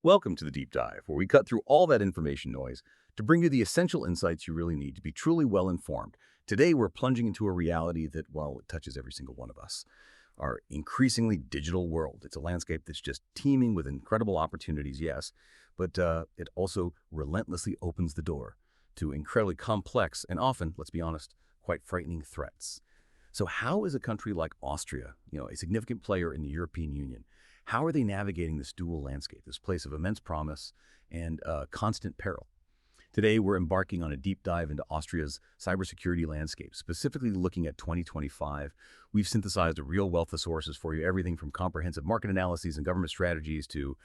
Welcome to the Deep Dive, where we cut through all that information noise to bring you the essential insights you really need to be truly well-informed. Today, we're plunging into a reality that, well, it touches every single one of us. Our increasingly digital world. It's a landscape that's just teeming with incredible opportunities, yes, but it also relentlessly opens the door to incredibly complex and often, let's be honest, quite frightening threats. So how is a country like Austria, a significant player in the European Union, how are they navigating this dual landscape, this place of immense promise and constant peril? Today, we're embarking on a deep dive into Austria's cybersecurity landscape, specifically looking at 2025. We've synthesized a real wealth of sources for you, everything from comprehensive market analyses and government strategies to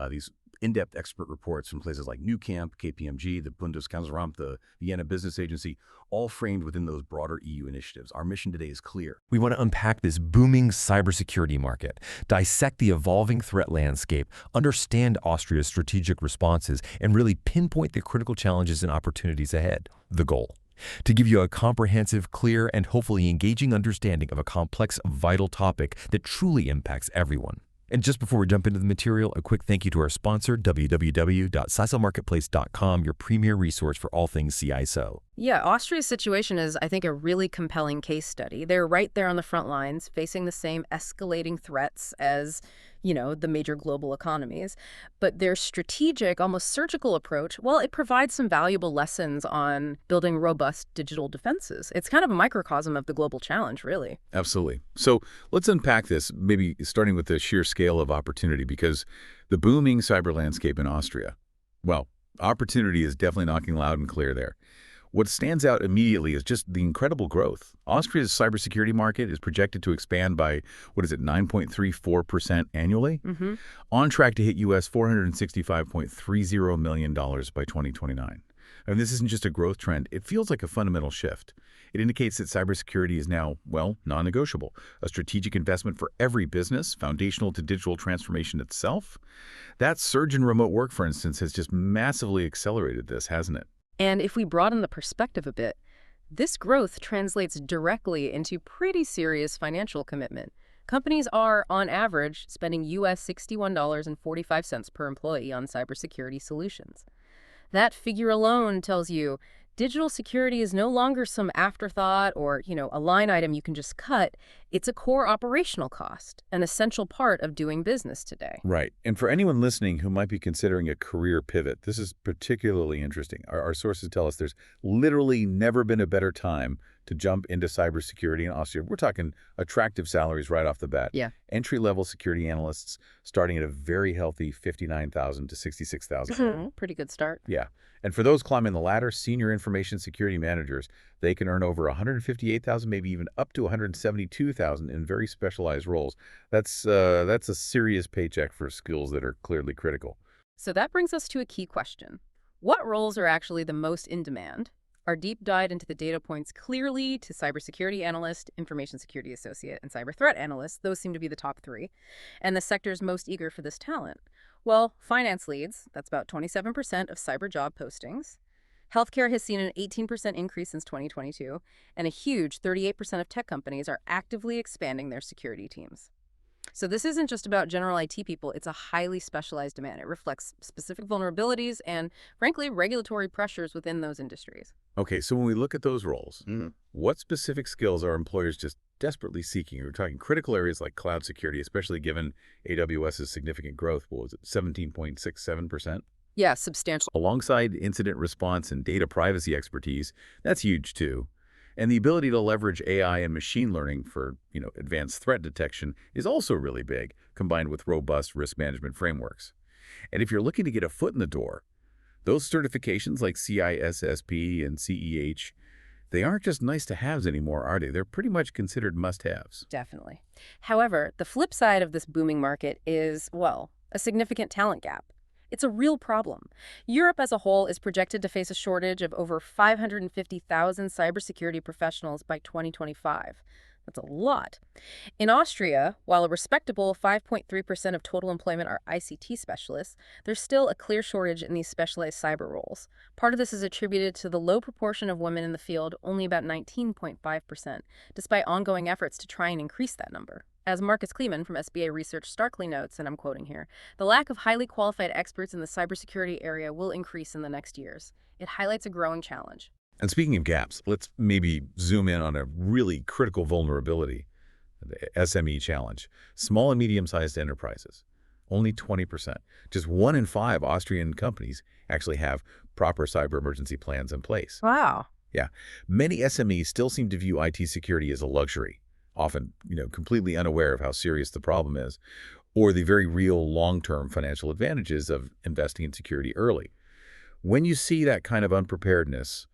these in-depth expert reports from places like New Camp, KPMG, the Bundeskanzleramt, the Vienna Business Agency, all framed within those broader EU initiatives. Our mission today is clear. We want to unpack this booming cybersecurity market, dissect the evolving threat landscape, understand Austria's strategic responses, and really pinpoint the critical challenges and opportunities ahead. The goal: to give you a comprehensive, clear, and hopefully engaging understanding of a complex, vital topic that truly impacts everyone. And just before we jump into the material, a quick thank you to our sponsor, www.cisomarketplace.com, your premier resource for all things CISO. Yeah, Austria's situation is, I think, a really compelling case study. They're right there on the front lines, facing the same escalating threats as, the major global economies. But their strategic, almost surgical approach, well, it provides some valuable lessons on building robust digital defenses. It's kind of a microcosm of the global challenge, really. Absolutely. So let's unpack this, maybe starting with the sheer scale of opportunity, because the booming cyber landscape in Austria, well, opportunity is definitely knocking loud and clear there. What stands out immediately is just the incredible growth. Austria's cybersecurity market is projected to expand by, 9.34% annually? On track to hit US $465.30 million by 2029. And this isn't just a growth trend. It feels like a fundamental shift. It indicates that cybersecurity is now, non-negotiable, a strategic investment for every business, foundational to digital transformation itself. That surge in remote work, for instance, has just massively accelerated this, hasn't it? And if we broaden the perspective a bit, this growth translates directly into pretty serious financial commitment. Companies are, on average, spending US $61.45 per employee on cybersecurity solutions. That figure alone tells you digital security is no longer some afterthought or, a line item you can just cut. It's a core operational cost, an essential part of doing business today. Right. And for anyone listening who might be considering a career pivot, this is particularly interesting. Our sources tell us there's literally never been a better time to jump into cybersecurity in Austria. We're talking attractive salaries right off the bat. Yeah. Entry-level security analysts starting at a very healthy $59,000 to $66,000. Pretty good start. Yeah. And for those climbing the ladder, senior information security managers, they can earn over $158,000, maybe even up to $172,000 in very specialized roles. That's a serious paycheck for skills that are clearly critical. So that brings us to a key question. What roles are actually the most in demand? Our deep dive into the data points clearly to cybersecurity analyst, information security associate, and cyber threat analyst. Those seem to be the top three. And the sectors most eager for this talent. Well, finance leads, that's about 27% of cyber job postings. Healthcare has seen an 18% increase since 2022, and a huge 38% of tech companies are actively expanding their security teams. So this isn't just about general IT people, it's a highly specialized demand. It reflects specific vulnerabilities and, frankly, regulatory pressures within those industries. Okay, so when we look at those roles, what specific skills are employers just desperately seeking? We're talking critical areas like cloud security, especially given AWS's significant growth. What was it, 17.67%? Yeah, substantial. Alongside incident response and data privacy expertise, that's huge too. And the ability to leverage AI and machine learning for, advanced threat detection is also really big, combined with robust risk management frameworks. And if you're looking to get a foot in the door, those certifications like CISSP and CEH, they aren't just nice-to-haves anymore, are they? They're pretty much considered must-haves. Definitely. However, the flip side of this booming market is, a significant talent gap. It's a real problem. Europe as a whole is projected to face a shortage of over 550,000 cybersecurity professionals by 2025. That's a lot. In Austria, while a respectable 5.3% of total employment are ICT specialists, there's still a clear shortage in these specialized cyber roles. Part of this is attributed to the low proportion of women in the field, only about 19.5%, despite ongoing efforts to try and increase that number. As Marcus Kleeman from SBA Research starkly notes, and I'm quoting here, the lack of highly qualified experts in the cybersecurity area will increase in the next years. It highlights a growing challenge. And speaking of gaps, let's maybe zoom in on a really critical vulnerability, the SME challenge. Small and medium-sized enterprises, only 20%. Just 1 in 5 Austrian companies actually have proper cyber emergency plans in place. Wow. Yeah. Many SMEs still seem to view IT security as a luxury, often, completely unaware of how serious the problem is, or the very real long-term financial advantages of investing in security early. When you see that kind of unpreparedness,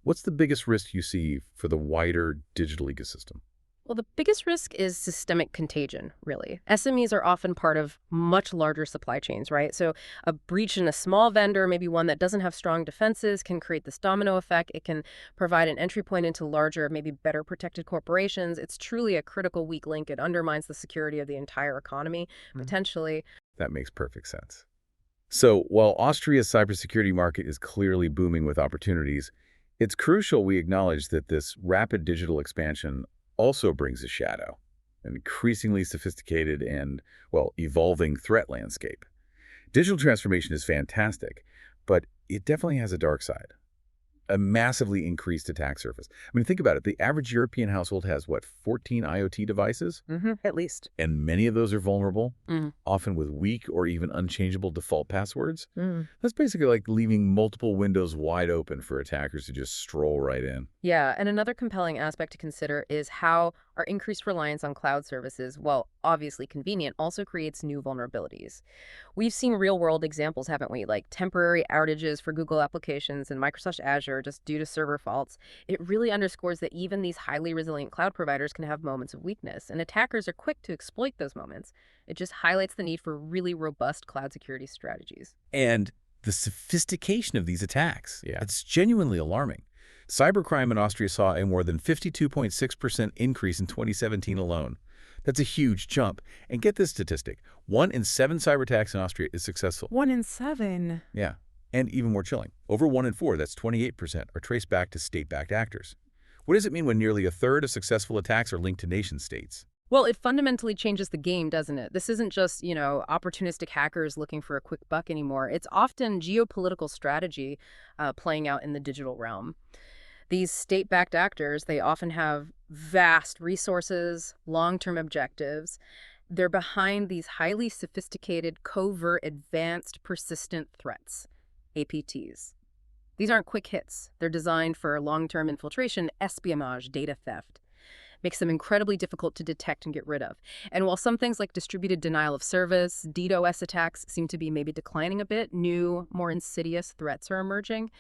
what's the biggest risk you see for the wider digital ecosystem? Well, the biggest risk is systemic contagion, really. SMEs are often part of much larger supply chains, right? So a breach in a small vendor, maybe one that doesn't have strong defenses, can create this domino effect. It can provide an entry point into larger, maybe better protected corporations. It's truly a critical weak link. It undermines the security of the entire economy, potentially. That makes perfect sense. So while Austria's cybersecurity market is clearly booming with opportunities, it's crucial we acknowledge that this rapid digital expansion also brings a shadow, an increasingly sophisticated and, evolving threat landscape. Digital transformation is fantastic, but it definitely has a dark side. A massively increased attack surface. I mean, think about it. The average European household has, 14 IoT devices? At least. And many of those are vulnerable, often with weak or even unchangeable default passwords. That's basically like leaving multiple windows wide open for attackers to just stroll right in. Yeah, and another compelling aspect to consider is how our increased reliance on cloud services, while obviously convenient, also creates new vulnerabilities. We've seen real-world examples, haven't we? Like temporary outages for Google applications and Microsoft Azure just due to server faults. It really underscores that even these highly resilient cloud providers can have moments of weakness, and attackers are quick to exploit those moments. It just highlights the need for really robust cloud security strategies. And the sophistication of these attacks, it's genuinely alarming. Cybercrime in Austria saw a more than 52.6% increase in 2017 alone. That's a huge jump. And get this statistic, 1 in 7 cyber attacks in Austria is successful. 1 in 7? Yeah. And even more chilling, over 1 in 4, that's 28%, are traced back to state-backed actors. What does it mean when nearly a third of successful attacks are linked to nation-states? Well, it fundamentally changes the game, doesn't it? This isn't just, opportunistic hackers looking for a quick buck anymore. It's often geopolitical strategy playing out in the digital realm. These state-backed actors, they often have vast resources, long-term objectives. They're behind these highly sophisticated, covert, advanced, persistent threats, APTs. These aren't quick hits. They're designed for long-term infiltration, espionage, data theft. Makes them incredibly difficult to detect and get rid of. And while some things like distributed denial of service, DDoS attacks seem to be maybe declining a bit, new, more insidious threats are emerging.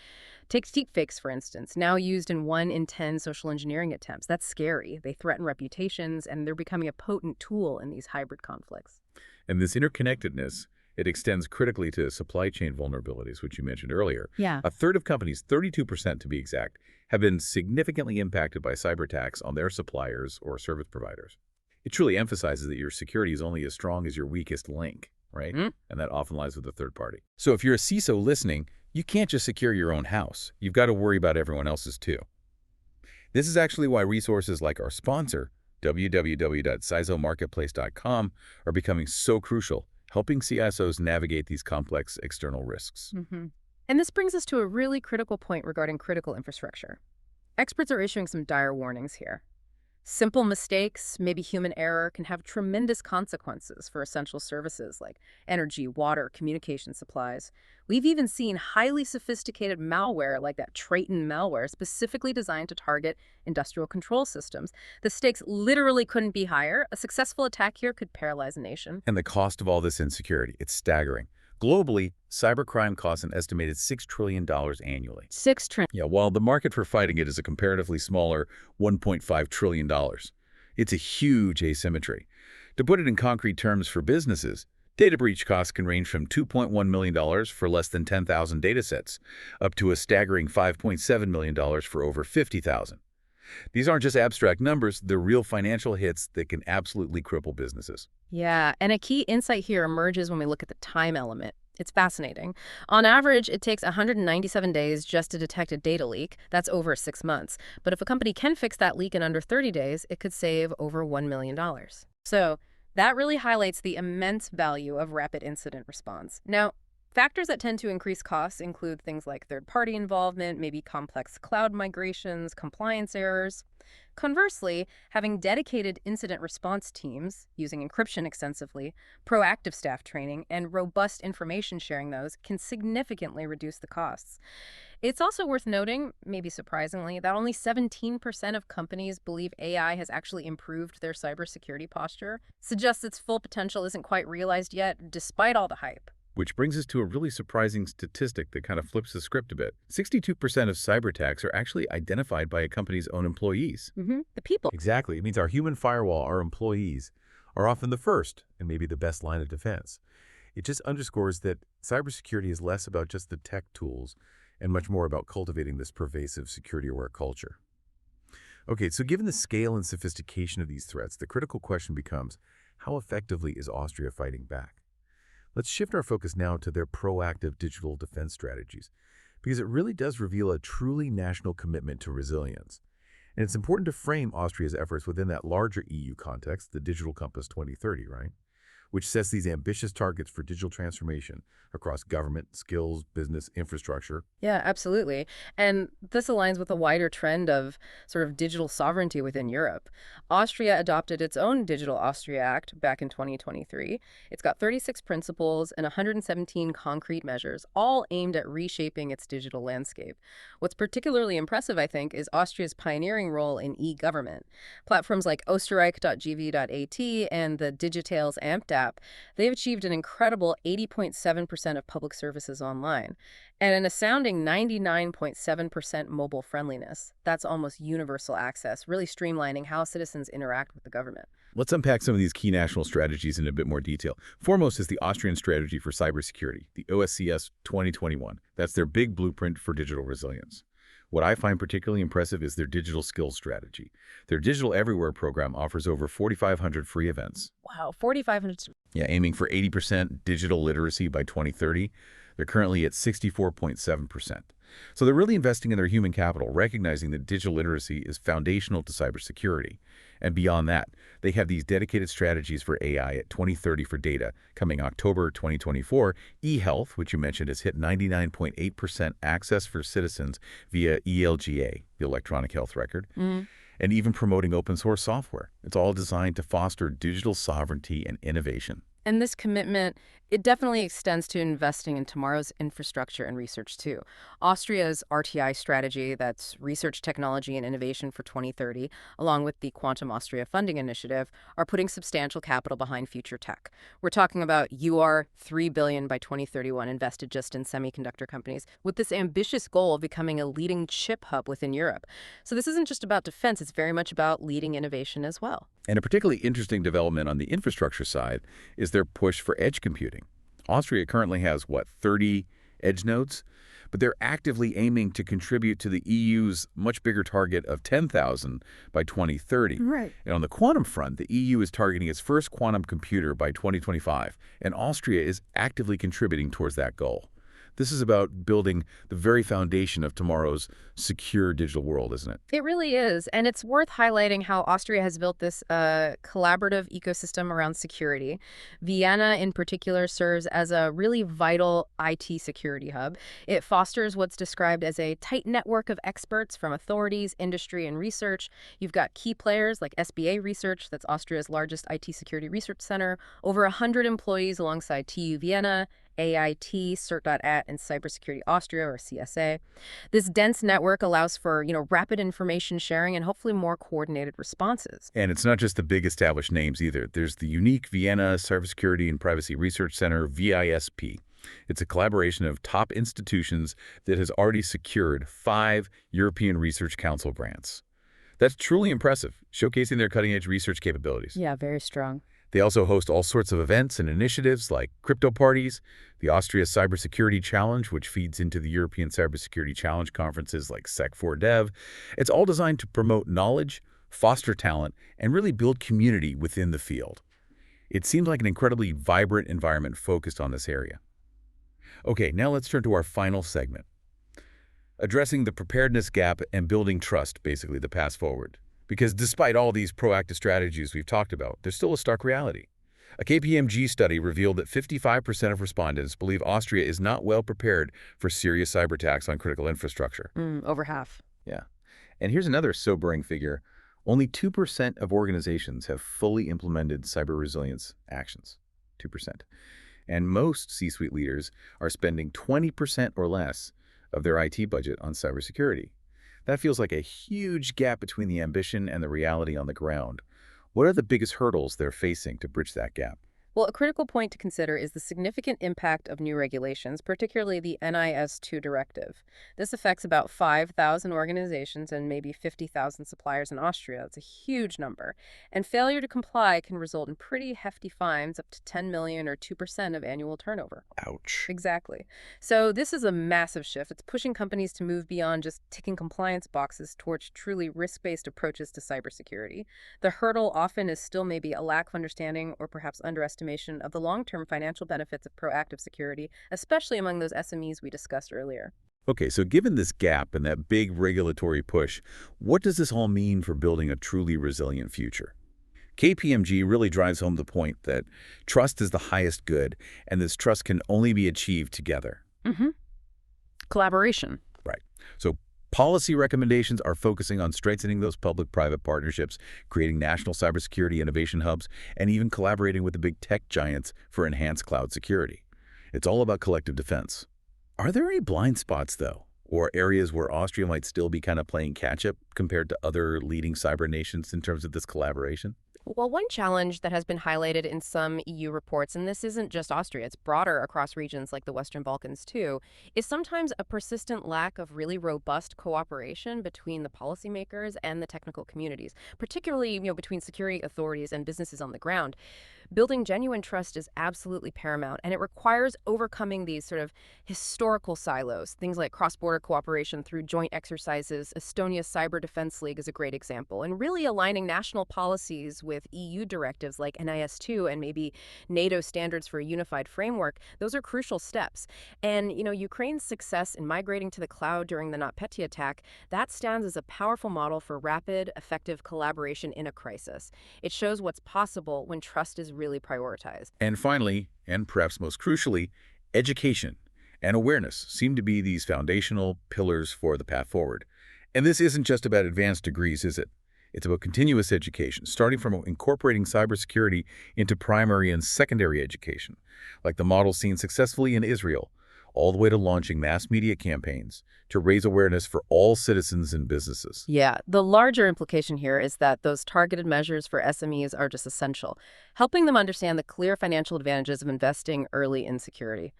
Take deepfakes, for instance, now used in 1 in 10 social engineering attempts. That's scary. They threaten reputations, and they're becoming a potent tool in these hybrid conflicts. And this interconnectedness, it extends critically to supply chain vulnerabilities, which you mentioned earlier. Yeah. A third of companies, 32% to be exact, have been significantly impacted by cyber attacks on their suppliers or service providers. It truly emphasizes that your security is only as strong as your weakest link, right? And that often lies with a third party. So if you're a CISO listening, you can't just secure your own house. You've got to worry about everyone else's too. This is actually why resources like our sponsor, www.cisomarketplace.com, are becoming so crucial, helping CISOs navigate these complex external risks. And this brings us to a really critical point regarding critical infrastructure. Experts are issuing some dire warnings here. Simple mistakes, maybe human error, can have tremendous consequences for essential services like energy, water, communication supplies. We've even seen highly sophisticated malware like that Triton malware specifically designed to target industrial control systems. The stakes literally couldn't be higher. A successful attack here could paralyze a nation. And the cost of all this insecurity, it's staggering. Globally, cybercrime costs an estimated $6 trillion annually. $6 trillion. Yeah, while the market for fighting it is a comparatively smaller $1.5 trillion. It's a huge asymmetry. To put it in concrete terms for businesses, data breach costs can range from $2.1 million for less than 10,000 datasets, up to a staggering $5.7 million for over 50,000. These aren't just abstract numbers, they're real financial hits that can absolutely cripple businesses. Yeah, and a key insight here emerges when we look at the time element. It's fascinating. On average, it takes 197 days just to detect a data leak. That's over 6 months. But if a company can fix that leak in under 30 days, it could save over $1 million. So that really highlights the immense value of rapid incident response. Now, factors that tend to increase costs include things like third-party involvement, maybe complex cloud migrations, compliance errors. Conversely, having dedicated incident response teams, using encryption extensively, proactive staff training, and robust information sharing those can significantly reduce the costs. It's also worth noting, maybe surprisingly, that only 17% of companies believe AI has actually improved their cybersecurity posture, suggests its full potential isn't quite realized yet, despite all the hype. Which brings us to a really surprising statistic that kind of flips the script a bit. 62% of cyber attacks are actually identified by a company's own employees. The people. Exactly. It means our human firewall, our employees, are often the first and maybe the best line of defense. It just underscores that cybersecurity is less about just the tech tools and much more about cultivating this pervasive security-aware culture. Okay, so given the scale and sophistication of these threats, the critical question becomes, how effectively is Austria fighting back? Let's shift our focus now to their proactive digital defense strategies, because it really does reveal a truly national commitment to resilience. And it's important to frame Austria's efforts within that larger EU context, the Digital Compass 2030, right? Which sets these ambitious targets for digital transformation across government, skills, business, infrastructure. Yeah, absolutely. And this aligns with a wider trend of sort of digital sovereignty within Europe. Austria adopted its own Digital Austria Act back in 2023. It's got 36 principles and 117 concrete measures, all aimed at reshaping its digital landscape. What's particularly impressive, I think, is Austria's pioneering role in e-government. Platforms like Österreich.gv.at and the Digitales AMPT app, they've achieved an incredible 80.7% of public services online, and an astounding 99.7% mobile friendliness. That's almost universal access, really streamlining how citizens interact with the government. Let's unpack some of these key national strategies in a bit more detail. Foremost is the Austrian Strategy for Cybersecurity, the OSCS 2021. That's their big blueprint for digital resilience. What I find particularly impressive is their digital skills strategy. Their Digital Everywhere program offers over 4,500 free events. Wow, 4,500. Yeah, aiming for 80% digital literacy by 2030. They're currently at 64.7%. So they're really investing in their human capital, recognizing that digital literacy is foundational to cybersecurity. And beyond that, they have these dedicated strategies for AI at 2030 for data. Coming October 2024, eHealth, which you mentioned, has hit 99.8% access for citizens via ELGA, the electronic health record, and even promoting open source software. It's all designed to foster digital sovereignty and innovation. And this commitment, it definitely extends to investing in tomorrow's infrastructure and research, too. Austria's RTI strategy, that's Research, Technology, and Innovation for 2030, along with the Quantum Austria Funding Initiative, are putting substantial capital behind future tech. We're talking about $3 billion by 2031 invested just in semiconductor companies, with this ambitious goal of becoming a leading chip hub within Europe. So this isn't just about defense, it's very much about leading innovation as well. And a particularly interesting development on the infrastructure side is their push for edge computing. Austria currently has, 30 edge nodes? But they're actively aiming to contribute to the EU's much bigger target of 10,000 by 2030. Right. And on the quantum front, the EU is targeting its first quantum computer by 2025, and Austria is actively contributing towards that goal. This is about building the very foundation of tomorrow's secure digital world, isn't it? It really is. And it's worth highlighting how Austria has built this collaborative ecosystem around security. Vienna, in particular, serves as a really vital IT security hub. It fosters what's described as a tight network of experts from authorities, industry, and research. You've got key players like SBA Research, that's Austria's largest IT security research center, over 100 employees alongside TU Vienna, AIT, Cert.at, and Cybersecurity Austria, or CSA. This dense network allows for, rapid information sharing and hopefully more coordinated responses. And it's not just the big established names either. There's the unique Vienna Cybersecurity and Privacy Research Center, VISP. It's a collaboration of top institutions that has already secured 5 European Research Council grants. That's truly impressive, showcasing their cutting-edge research capabilities. Yeah, very strong. They also host all sorts of events and initiatives like crypto parties, the Austria Cybersecurity Challenge, which feeds into the European Cybersecurity Challenge conferences like Sec4Dev. It's all designed to promote knowledge, foster talent, and really build community within the field. It seems like an incredibly vibrant environment focused on this area. Okay, now let's turn to our final segment. Addressing the preparedness gap and building trust, basically the path forward. Because despite all these proactive strategies we've talked about, there's still a stark reality. A KPMG study revealed that 55% of respondents believe Austria is not well prepared for serious cyber attacks on critical infrastructure. Over half. Yeah. And here's another sobering figure. Only 2% of organizations have fully implemented cyber resilience actions. 2%. And most C-suite leaders are spending 20% or less of their IT budget on cybersecurity. That feels like a huge gap between the ambition and the reality on the ground. What are the biggest hurdles they're facing to bridge that gap? Well, a critical point to consider is the significant impact of new regulations, particularly the NIS2 Directive. This affects about 5,000 organizations and maybe 50,000 suppliers in Austria. That's a huge number. And failure to comply can result in pretty hefty fines, up to 10 million or 2% of annual turnover. Ouch. Exactly. So this is a massive shift. It's pushing companies to move beyond just ticking compliance boxes towards truly risk-based approaches to cybersecurity. The hurdle often is still maybe a lack of understanding or perhaps underestimation of the long-term financial benefits of proactive security, especially among those SMEs we discussed earlier. Okay, so given this gap and that big regulatory push, what does this all mean for building a truly resilient future? KPMG really drives home the point that trust is the highest good, and this trust can only be achieved together. Collaboration. Right. So policy recommendations are focusing on strengthening those public-private partnerships, creating national cybersecurity innovation hubs, and even collaborating with the big tech giants for enhanced cloud security. It's all about collective defense. Are there any blind spots, though, or areas where Austria might still be kind of playing catch-up compared to other leading cyber nations in terms of this collaboration? Well, one challenge that has been highlighted in some EU reports, and this isn't just Austria, it's broader across regions like the Western Balkans too, is sometimes a persistent lack of really robust cooperation between the policymakers and the technical communities, particularly, between security authorities and businesses on the ground. Building genuine trust is absolutely paramount, and it requires overcoming these sort of historical silos, things like cross-border cooperation through joint exercises. Estonia's Cyber Defense League is a great example, and really aligning national policies with EU directives like NIS2 and maybe NATO standards for a unified framework. Those are crucial steps. And, Ukraine's success in migrating to the cloud during the NotPetya attack, that stands as a powerful model for rapid, effective collaboration in a crisis. It shows what's possible when trust is really prioritized. And finally, and perhaps most crucially, education and awareness seem to be these foundational pillars for the path forward. And this isn't just about advanced degrees, is it? It's about continuous education, starting from incorporating cybersecurity into primary and secondary education, like the model seen successfully in Israel, all the way to launching mass media campaigns to raise awareness for all citizens and businesses. Yeah, the larger implication here is that those targeted measures for SMEs are just essential, helping them understand the clear financial advantages of investing early in security.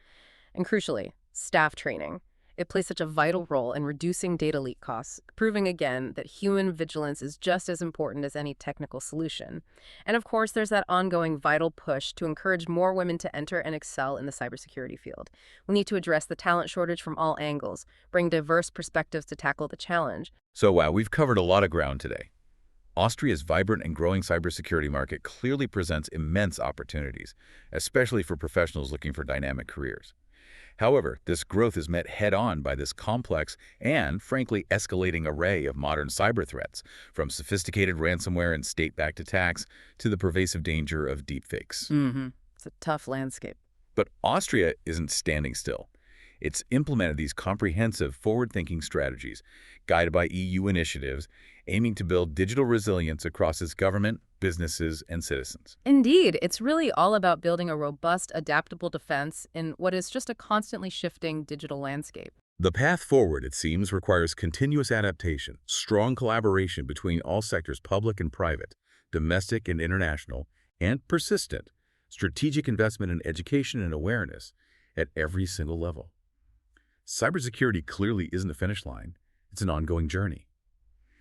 And crucially, staff training. It plays such a vital role in reducing data leak costs, proving again that human vigilance is just as important as any technical solution. And of course, there's that ongoing vital push to encourage more women to enter and excel in the cybersecurity field. We need to address the talent shortage from all angles, bring diverse perspectives to tackle the challenge. So wow, we've covered a lot of ground today. Austria's vibrant and growing cybersecurity market clearly presents immense opportunities, especially for professionals looking for dynamic careers. However, this growth is met head-on by this complex and, frankly, escalating array of modern cyber threats, from sophisticated ransomware and state-backed attacks to the pervasive danger of deepfakes. It's a tough landscape. But Austria isn't standing still. It's implemented these comprehensive, forward-thinking strategies, guided by EU initiatives, aiming to build digital resilience across its government, businesses, and citizens. Indeed, it's really all about building a robust, adaptable defense in what is just a constantly shifting digital landscape. The path forward, it seems, requires continuous adaptation, strong collaboration between all sectors, public and private, domestic and international, and persistent, strategic investment in education and awareness at every single level. Cybersecurity clearly isn't a finish line. It's an ongoing journey.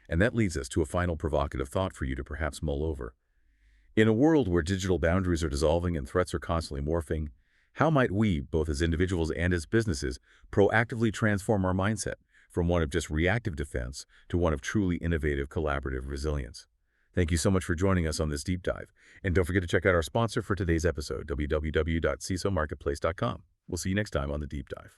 And that leads us to a final provocative thought for you to perhaps mull over. In a world where digital boundaries are dissolving and threats are constantly morphing, how might we, both as individuals and as businesses, proactively transform our mindset from one of just reactive defense to one of truly innovative, collaborative resilience? Thank you so much for joining us on this deep dive. And don't forget to check out our sponsor for today's episode, www.cisomarketplace.com. We'll see you next time on The Deep Dive.